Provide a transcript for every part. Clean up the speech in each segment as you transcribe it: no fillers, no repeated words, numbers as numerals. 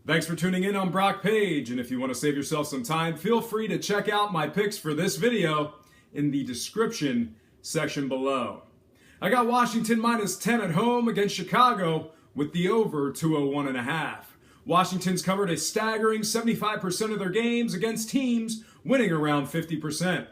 Thanks for tuning in on Brock Page, and if you want to save yourself some time, feel free to check out my picks for this video in the description section below. I got Washington -10 at home against Chicago with the over 201.5. Washington's covered a staggering 75% of their games against teams winning around 50%.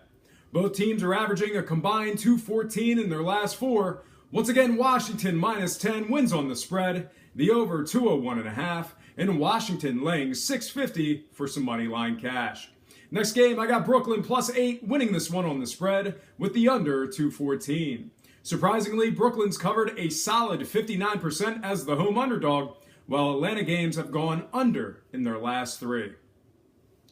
Both teams are averaging a combined 214 in their last four. Once again, Washington -10 wins on the spread, the over 201.5, and Washington laying 650 for some money line cash. Next game, I got Brooklyn +8 winning this one on the spread with the under 214. Surprisingly, Brooklyn's covered a solid 59% as the home underdog, while Atlanta games have gone under in their last three.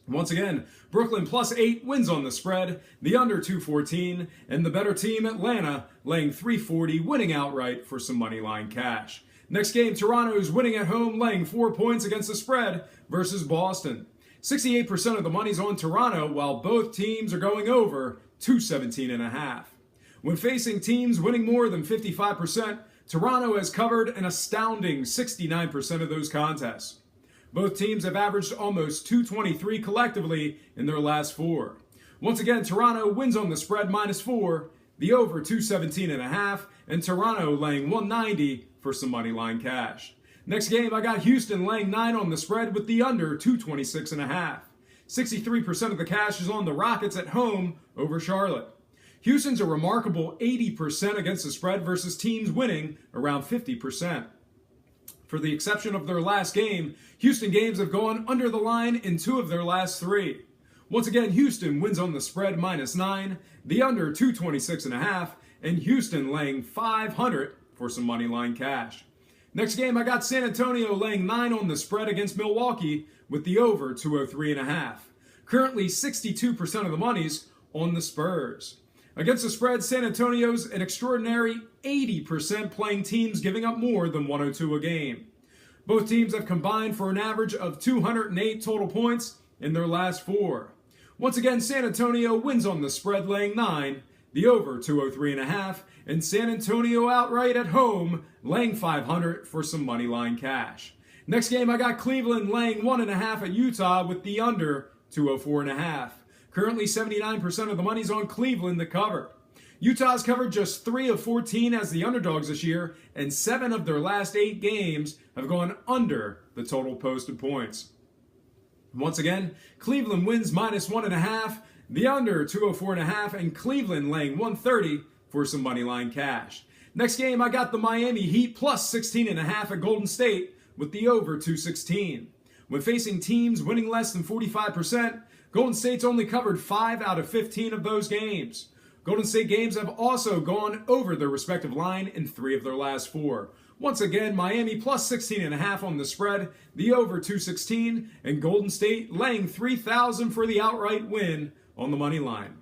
Once again, Brooklyn +8 wins on the spread, the under 214, and the better team, Atlanta, laying 340, winning outright for some money line cash. Next game, Toronto's winning at home, laying 4 points against the spread versus Boston. 68% of the money's on Toronto, while both teams are going over 217.5. When facing teams winning more than 55%, Toronto has covered an astounding 69% of those contests. Both teams have averaged almost 223 collectively in their last four. Once again, Toronto wins on the spread -4, the over 217.5, and Toronto laying 190 for some money line cash. Next game, I got Houston laying 9 on the spread with the under 226.5. 63% of the cash is on the Rockets at home over Charlotte. Houston's a remarkable 80% against the spread versus teams winning around 50%. For the exception of their last game, Houston games have gone under the line in 2 of their last 3. Once again, Houston wins on the spread -9, the under 226.5, and Houston laying 500 for some money line cash. Next game, I got San Antonio laying 9 on the spread against Milwaukee with the over 203.5. Currently, 62% of the money's on the Spurs. Against the spread, San Antonio's an extraordinary 80% playing teams giving up more than 102 a game. Both teams have combined for an average of 208 total points in their last 4. Once again, San Antonio wins on the spread laying 9, the over 203.5, and San Antonio outright at home laying 500 for some money line cash. Next game, I got Cleveland laying 1.5 at Utah with the under 204.5. Currently, 79% of the money's on Cleveland to cover. Utah's covered just 3 of 14 as the underdogs this year, and 7 of their last 8 games have gone under the total posted points. Once again, Cleveland wins -1.5, the under 204.5, and Cleveland laying 130 for some money line cash. Next game, I got the Miami Heat +16.5 at Golden State with the over 216. When facing teams winning less than 45%, Golden State's only covered 5 out of 15 of those games. Golden State games have also gone over their respective line in 3 of their last 4. Once again, Miami +16.5 on the spread, the over 216, and Golden State laying 3,000 for the outright win on the money line.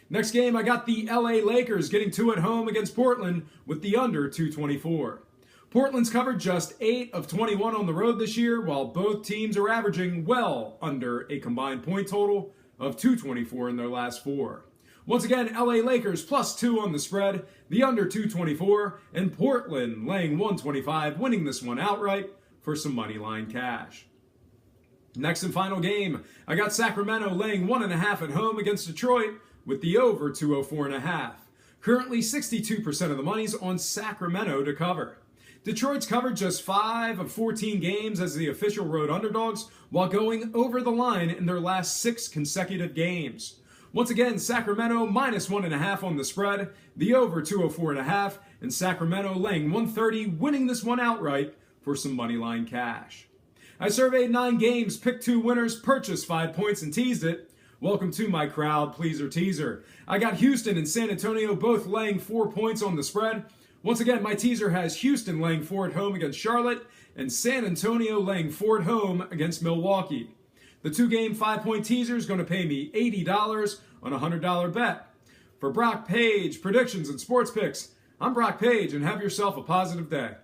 Next game, I got the LA Lakers getting 2 at home against Portland with the under 224. Portland's covered just 8 of 21 on the road this year, while both teams are averaging well under a combined point total of 224 in their last 4. Once again, LA Lakers +2 on the spread, the under 224, and Portland laying 125, winning this one outright for some money line cash. Next and final game, I got Sacramento laying 1.5 at home against Detroit with the over 204.5. Currently, 62% of the money's on Sacramento to cover. Detroit's covered just 5 of 14 games as the official road underdogs, while going over the line in their last 6 consecutive games. Once again, Sacramento -1.5 on the spread, the over 204.5, and Sacramento laying 130, winning this one outright for some money line cash. I surveyed 9 games, picked 2 winners, purchased 5 points, and teased it. Welcome to my crowd pleaser teaser. I got Houston and San Antonio both laying 4 points on the spread. Once again, my teaser has Houston laying 4 at home against Charlotte and San Antonio laying 4 at home against Milwaukee. The 2-game 5-point teaser is going to pay me $80 on a $100 bet. For Brock Page, predictions and sports picks, I'm Brock Page, and have yourself a positive day.